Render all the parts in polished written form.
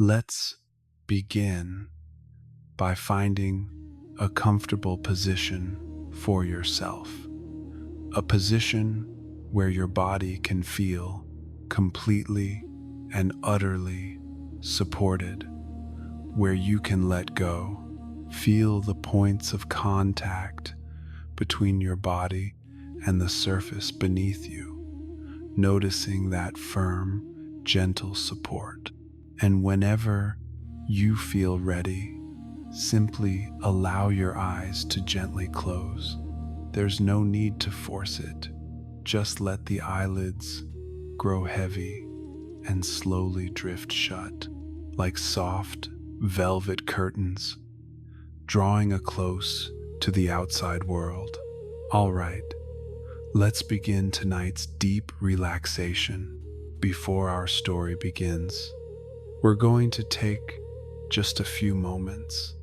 Let's begin by finding a comfortable position for yourself, a position where your body can feel completely and utterly supported, where you can let go, feel the points of contact between your body and the surface beneath you, noticing that firm, gentle support. And whenever you feel ready, simply allow your eyes to gently close. There's no need to force it. Just let the eyelids grow heavy and slowly drift shut, like soft, velvet curtains, drawing us close to the outside world. All right, let's begin tonight's deep relaxation. Before our story begins, we're going to take just a few moments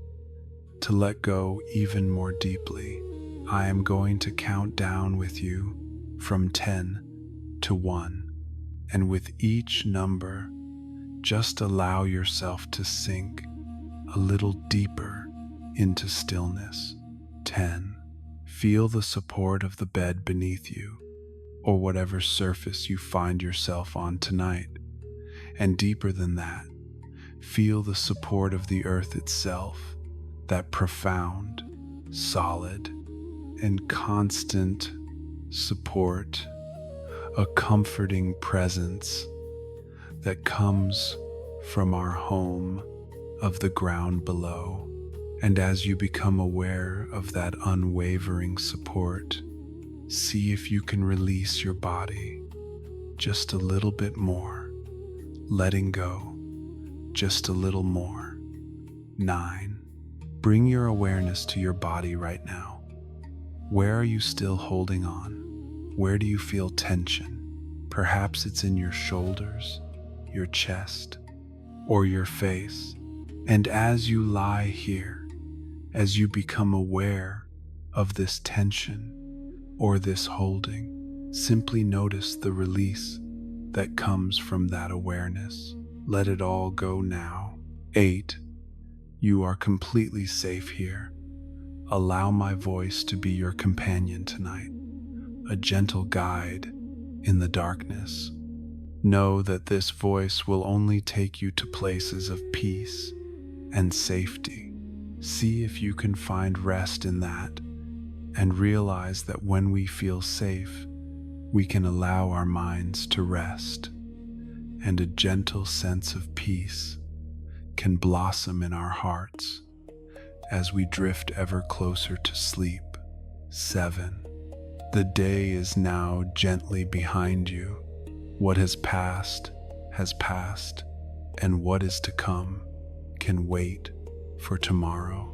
to let go even more deeply. I am going to count down with you from 10 to 1, and with each number, just allow yourself to sink a little deeper into stillness. 10. Feel the support of the bed beneath you, or whatever surface you find yourself on tonight. And deeper than that, feel the support of the earth itself, that profound, solid, and constant support, a comforting presence that comes from our home of the ground below. And as you become aware of that unwavering support, see if you can release your body just a little bit more, letting go just a little more. 9. Bring your awareness to your body right now. Where are you still holding on? Where do you feel tension? Perhaps it's in your shoulders, your chest, or your face. And as you lie here, as you become aware of this tension or this holding, simply notice the release that comes from that awareness. Let it all go now. 8. You are completely safe here. Allow my voice to be your companion tonight, a gentle guide in the darkness. Know that this voice will only take you to places of peace and safety. See if you can find rest in that, and realize that when we feel safe, we can allow our minds to rest, and a gentle sense of peace can blossom in our hearts as we drift ever closer to sleep. 7. The day is now gently behind you. What has passed, and what is to come can wait for tomorrow.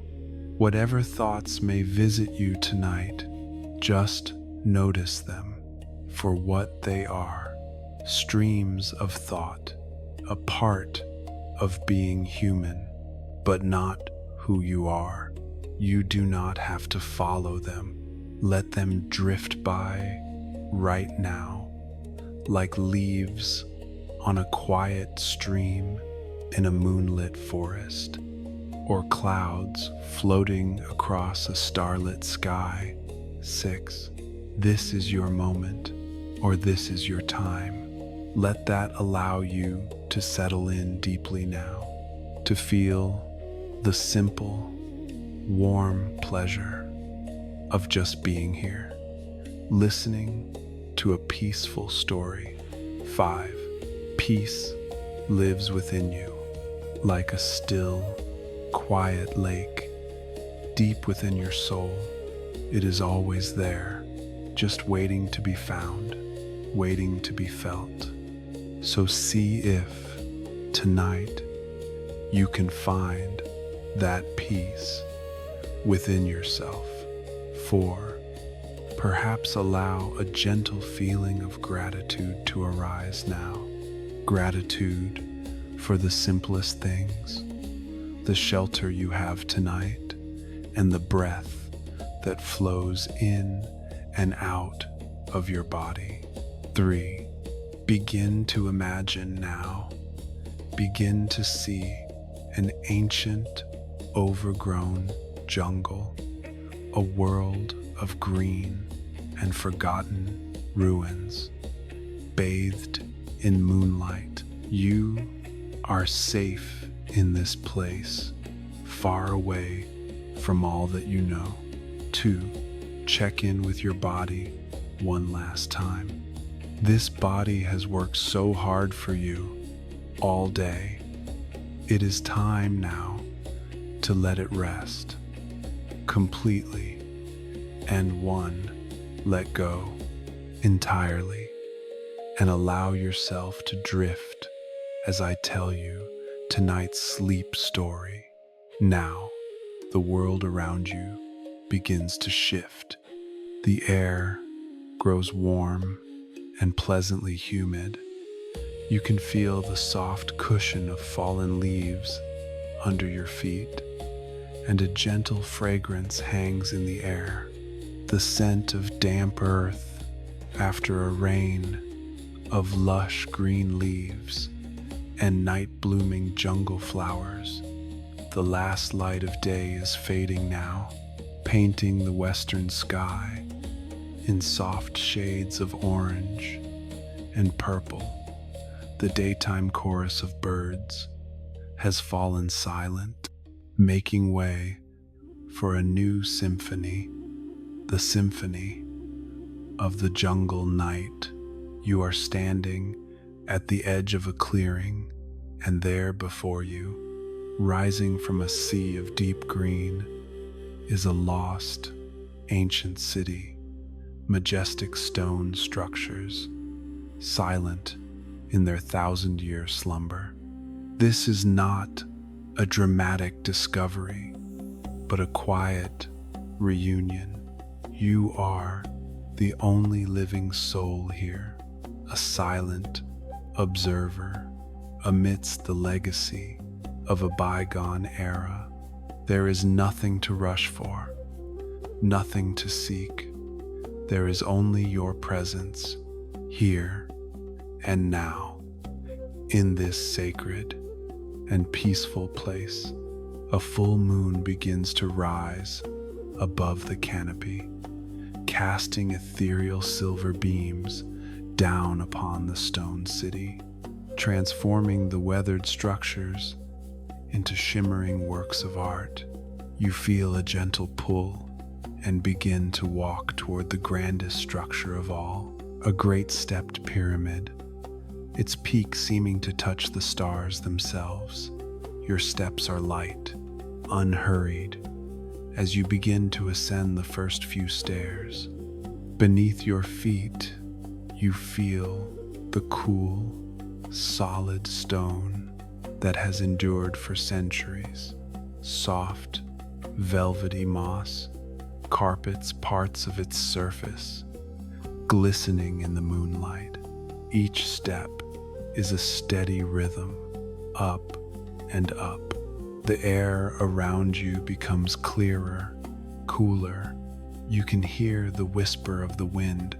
Whatever thoughts may visit you tonight, just notice them for what they are: streams of thought, a part of being human, but not who you are. You do not have to follow them. Let them drift by right now, like leaves on a quiet stream in a moonlit forest, or clouds floating across a starlit sky. 6. This is your moment, or this is your time. Let that allow you to settle in deeply now, to feel the simple, warm pleasure of just being here, listening to a peaceful story. 5. Peace lives within you, like a still, quiet lake, deep within your soul. It is always there, just waiting to be found, waiting to be felt. So see if tonight you can find that peace within yourself. 4. Perhaps allow a gentle feeling of gratitude to arise now. Gratitude for the simplest things, the shelter you have tonight, and the breath that flows in and out of your body. 3. Begin to imagine now begin to see an ancient, overgrown jungle, a world of green and forgotten ruins, bathed in moonlight. You are safe in this place, far away from all that you know. 2. Check in with your body one last time. This body has worked so hard for you all day. It is time now to let it rest completely, and 1, let go entirely and allow yourself to drift as I tell you tonight's sleep story. Now, the world around you begins to shift. The air grows warm and pleasantly humid. You can feel the soft cushion of fallen leaves under your feet, and a gentle fragrance hangs in the air, the scent of damp earth after a rain, of lush green leaves and night-blooming jungle flowers. The last light of day is fading now, painting the western sky in soft shades of orange and purple. The daytime chorus of birds has fallen silent, making way for a new symphony, the symphony of the jungle night. You are standing at the edge of a clearing, and there before you, rising from a sea of deep green, is a lost, ancient city, majestic stone structures, silent in their 1,000-year slumber. This is not a dramatic discovery, but a quiet reunion. You are the only living soul here, a silent observer amidst the legacy of a bygone era. There is nothing to rush for, nothing to seek. There is only your presence, here and now, in this sacred and peaceful place. A full moon begins to rise above the canopy, casting ethereal silver beams down upon the stone city, transforming the weathered structures into shimmering works of art. You feel a gentle pull and begin to walk toward the grandest structure of all, a great stepped pyramid, its peak seeming to touch the stars themselves. Your steps are light, unhurried, as you begin to ascend the first few stairs. Beneath your feet, you feel the cool, solid stone that has endured for centuries. Soft, velvety moss carpets parts of its surface, glistening in the moonlight. Each step is a steady rhythm, up and up. The air around you becomes clearer, cooler. You can hear the whisper of the wind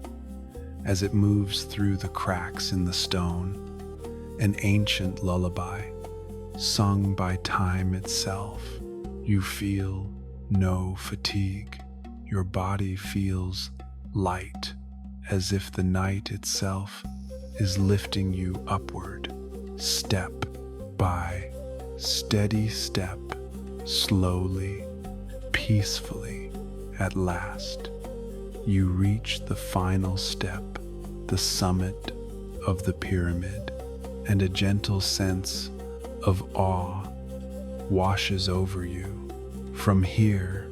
as it moves through the cracks in the stone, an ancient lullaby sung by time itself. You feel no fatigue. Your body feels light, as if the night itself is lifting you upward, step by steady step, slowly, peacefully. At last, you reach the final step, the summit of the pyramid, and a gentle sense of awe washes over you. From here,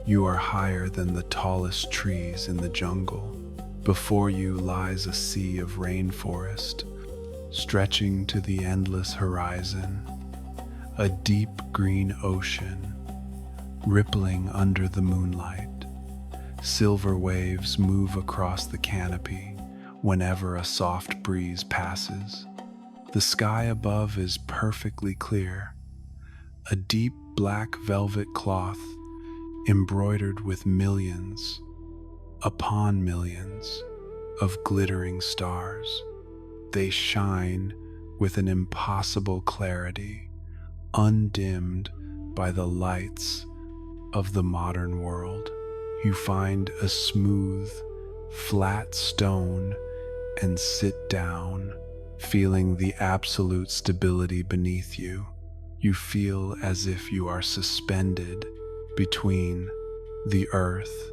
you are higher than the tallest trees in the jungle. Before you lies a sea of rainforest, stretching to the endless horizon, a deep green ocean, rippling under the moonlight. Silver waves move across the canopy whenever a soft breeze passes. The sky above is perfectly clear, a deep black velvet cloth embroidered with millions upon millions of glittering stars. They shine with an impossible clarity, undimmed by the lights of the modern world. You find a smooth, flat stone and sit down, feeling the absolute stability beneath you. You feel as if you are suspended between the earth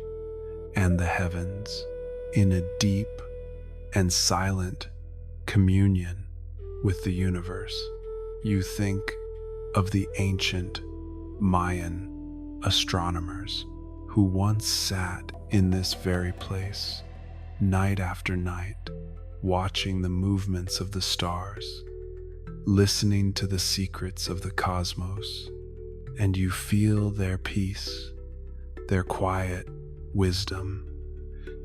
and the heavens in a deep and silent communion with the universe. You think of the ancient Mayan astronomers who once sat in this very place, night after night, watching the movements of the stars, listening to the secrets of the cosmos, and you feel their peace, their quiet wisdom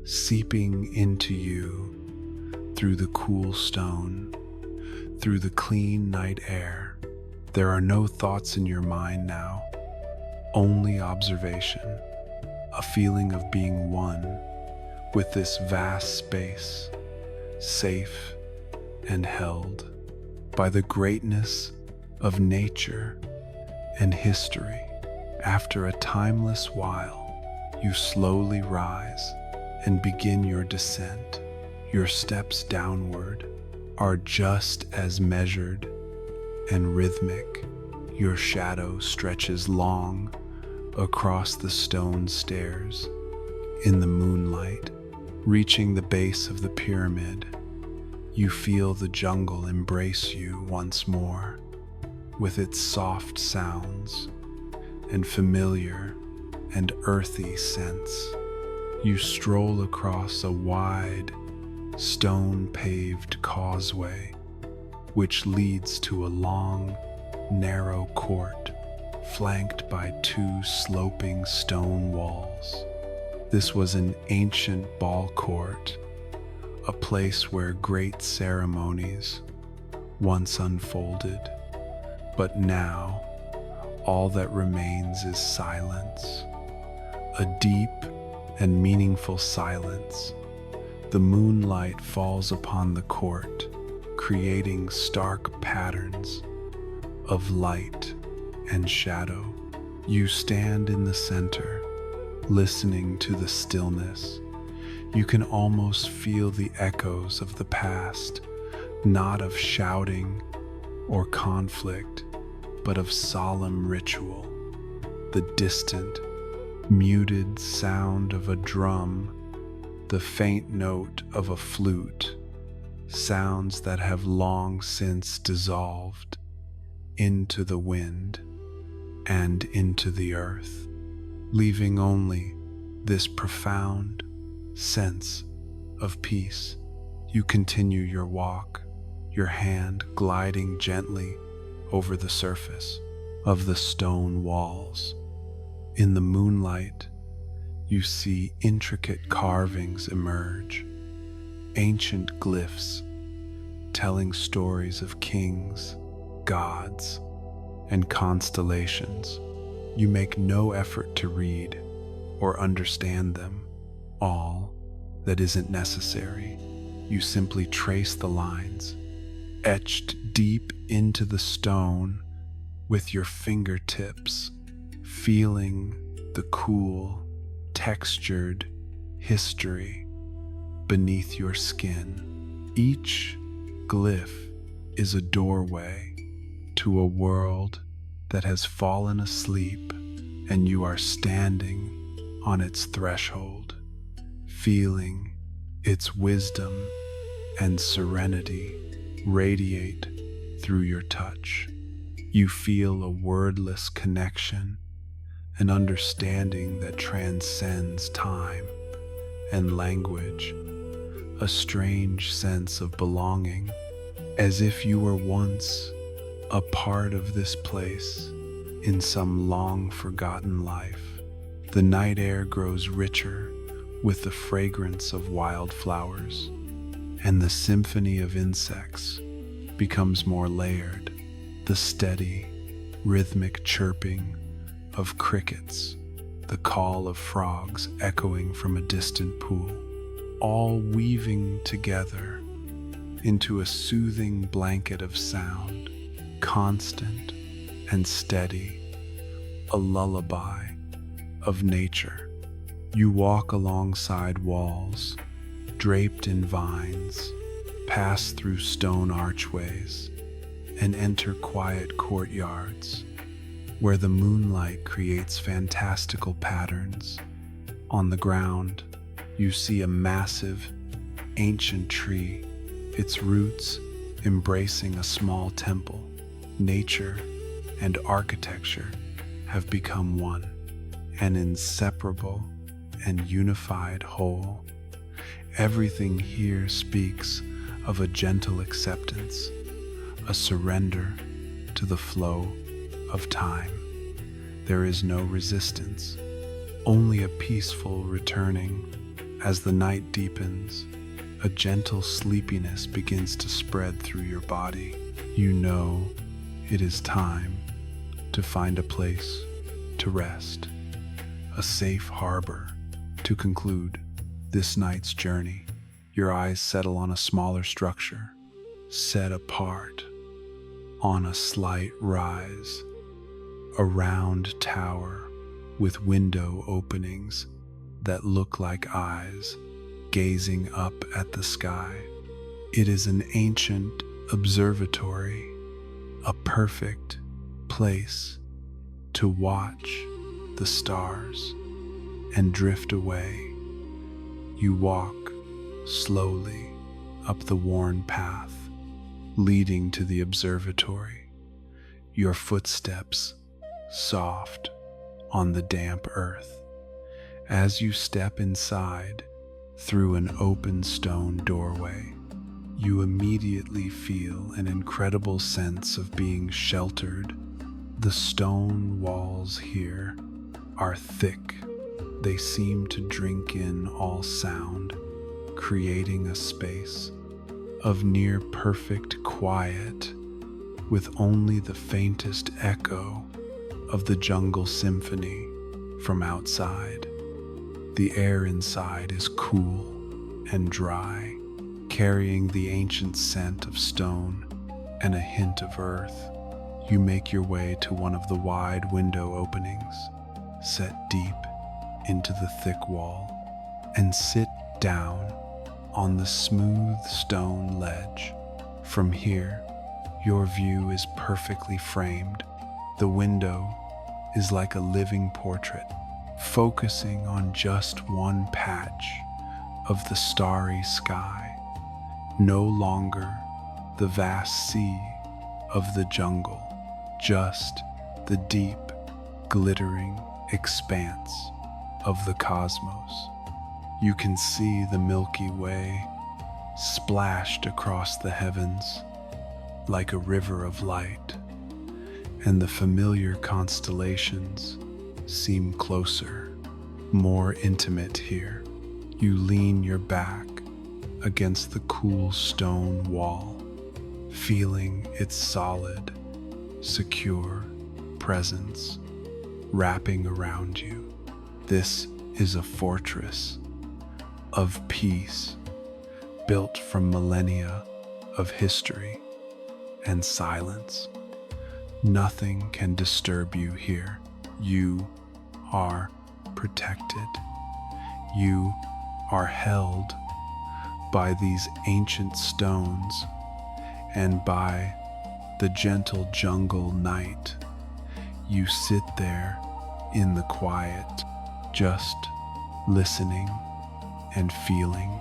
seeping into you through the cool stone, through the clean night air. There are no thoughts in your mind now, only observation, a feeling of being one with this vast space, safe and held by the greatness of nature and history. After a timeless while, you slowly rise and begin your descent. Your steps downward are just as measured and rhythmic. Your shadow stretches long across the stone stairs in the moonlight. Reaching the base of the pyramid, you feel the jungle embrace you once more with its soft sounds and familiar and earthy scents. You stroll across a wide, stone-paved causeway which leads to a long, narrow court flanked by two sloping stone walls. This was an ancient ball court, a place where great ceremonies once unfolded, but now all that remains is silence, a deep and meaningful silence. The moonlight falls upon the court, creating stark patterns of light and shadow. You stand in the center, listening to the stillness. You can almost feel the echoes of the past, not of shouting or conflict, but of solemn ritual. The distant, muted sound of a drum, the faint note of a flute, sounds that have long since dissolved into the wind and into the earth, leaving only this profound sense of peace. You continue your walk, your hand gliding gently over the surface of the stone walls. In the moonlight, you see intricate carvings emerge, ancient glyphs telling stories of kings, gods, and constellations. You make no effort to read or understand them all. That isn't necessary. You simply trace the lines, etched deep into the stone with your fingertips, feeling the cool, textured history beneath your skin. Each glyph is a doorway to a world that has fallen asleep, and you are standing on its threshold, feeling its wisdom and serenity radiate through your touch. You feel a wordless connection, an understanding that transcends time and language, a strange sense of belonging, as if you were once a part of this place in some long-forgotten life. The night air grows richer with the fragrance of wildflowers, and the symphony of insects becomes more layered. The steady, rhythmic chirping of crickets, the call of frogs echoing from a distant pool, all weaving together into a soothing blanket of sound, constant and steady, a lullaby of nature. You walk alongside walls, draped in vines, pass through stone archways, and enter quiet courtyards where the moonlight creates fantastical patterns. On the ground, you see a massive, ancient tree, its roots embracing a small temple. Nature and architecture have become one, an inseparable and unified whole. Everything here speaks of a gentle acceptance, a surrender to the flow of time. There is no resistance, only a peaceful returning. As the night deepens, a gentle sleepiness begins to spread through your body. You know it is time to find a place to rest, a safe harbor to conclude this night's journey. Your eyes settle on a smaller structure, set apart on a slight rise, a round tower with window openings that look like eyes gazing up at the sky. It is an ancient observatory, a perfect place to watch the stars and drift away. You walk slowly up the worn path leading to the observatory, your footsteps soft on the damp earth. As you step inside through an open stone doorway, you immediately feel an incredible sense of being sheltered. The stone walls here are thick. They seem to drink in all sound, creating a space of near perfect quiet with only the faintest echo of the jungle symphony from outside. The air inside is cool and dry, carrying the ancient scent of stone and a hint of earth. You make your way to one of the wide window openings, set deep into the thick wall, and sit down on the smooth stone ledge. From here, your view is perfectly framed. The window is like a living portrait, focusing on just one patch of the starry sky, no longer the vast sea of the jungle, just the deep, glittering expanse of the cosmos. You can see the Milky Way splashed across the heavens like a river of light, and the familiar constellations seem closer, more intimate here. You lean your back against the cool stone wall, feeling its solid, secure presence wrapping around you. This is a fortress of peace, built from millennia of history and silence. Nothing can disturb you here. You are protected. You are held by these ancient stones and by the gentle jungle night. You sit there in the quiet, just listening and feeling.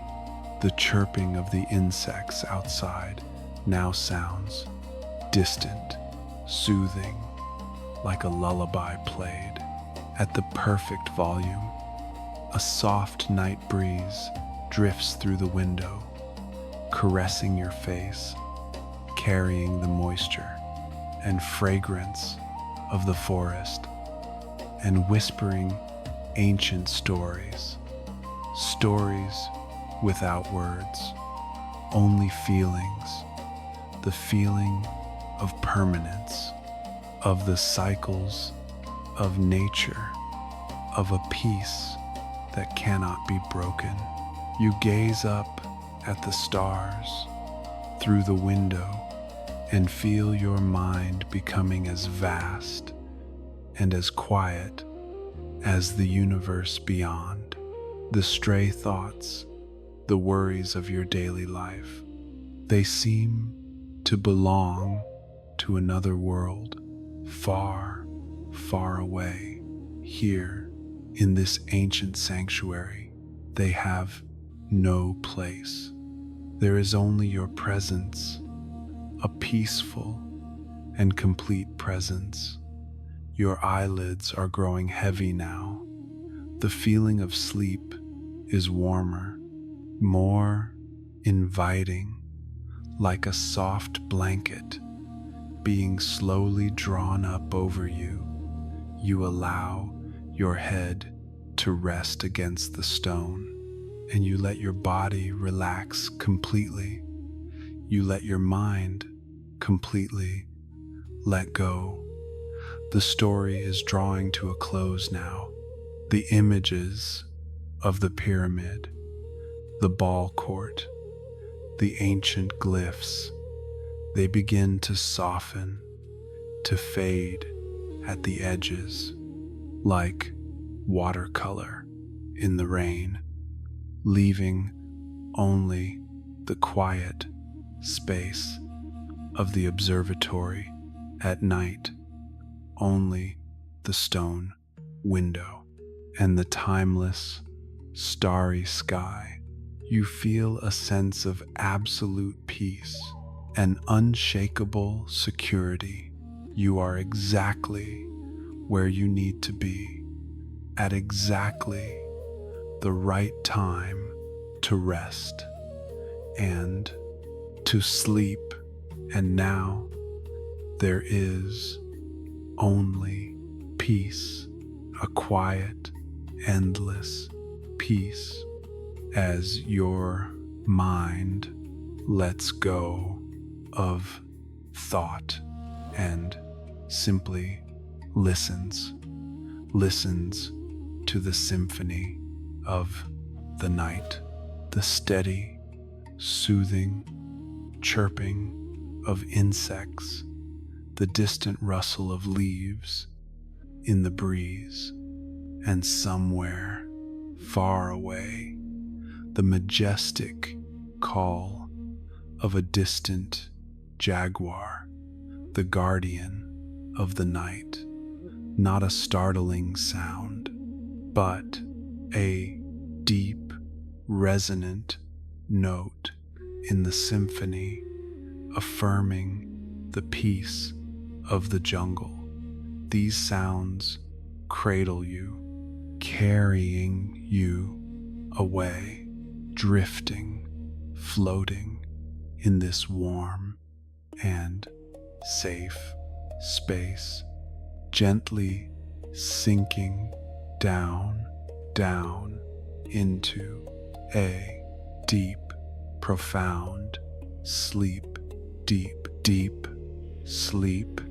The chirping of the insects outside now sounds distant, soothing, like a lullaby played at the perfect volume. A soft night breeze drifts through the window, caressing your face, carrying the moisture and fragrance of the forest, and whispering ancient stories. Stories without words, only feelings. The feeling of permanence, of the cycles of nature, of a peace that cannot be broken. You gaze up at the stars, through the window and feel your mind becoming as vast and as quiet as the universe beyond. The stray thoughts, the worries of your daily life, they seem to belong to another world, far, far away. Here, in this ancient sanctuary, they have no place. There is only your presence, a peaceful and complete presence. Your eyelids are growing heavy now. The feeling of sleep is warmer, more inviting, like a soft blanket being slowly drawn up over you. You allow your head to rest against the stone, and you let your body relax completely. You let your mind completely let go. The story is drawing to a close now. The images of the pyramid, the ball court, the ancient glyphs, they begin to soften, to fade at the edges, like watercolor in the rain, leaving only the quiet space of the observatory at night, only the stone window and the timeless, starry sky. You feel a sense of absolute peace, an unshakable security. You are exactly where you need to be, at exactly the right time to rest and to sleep. And now there is only peace, a quiet, endless peace, as your mind lets go of thought and simply listens to the symphony of the night, the steady, soothing chirping of insects, the distant rustle of leaves in the breeze, and somewhere far away, the majestic call of a distant jaguar, the guardian of the night. Not a startling sound, but a deep, resonant note in the symphony, affirming the peace of the jungle. These sounds cradle you, carrying you away, drifting, floating in this warm and safe space, gently sinking down into a deep, profound sleep, deep sleep.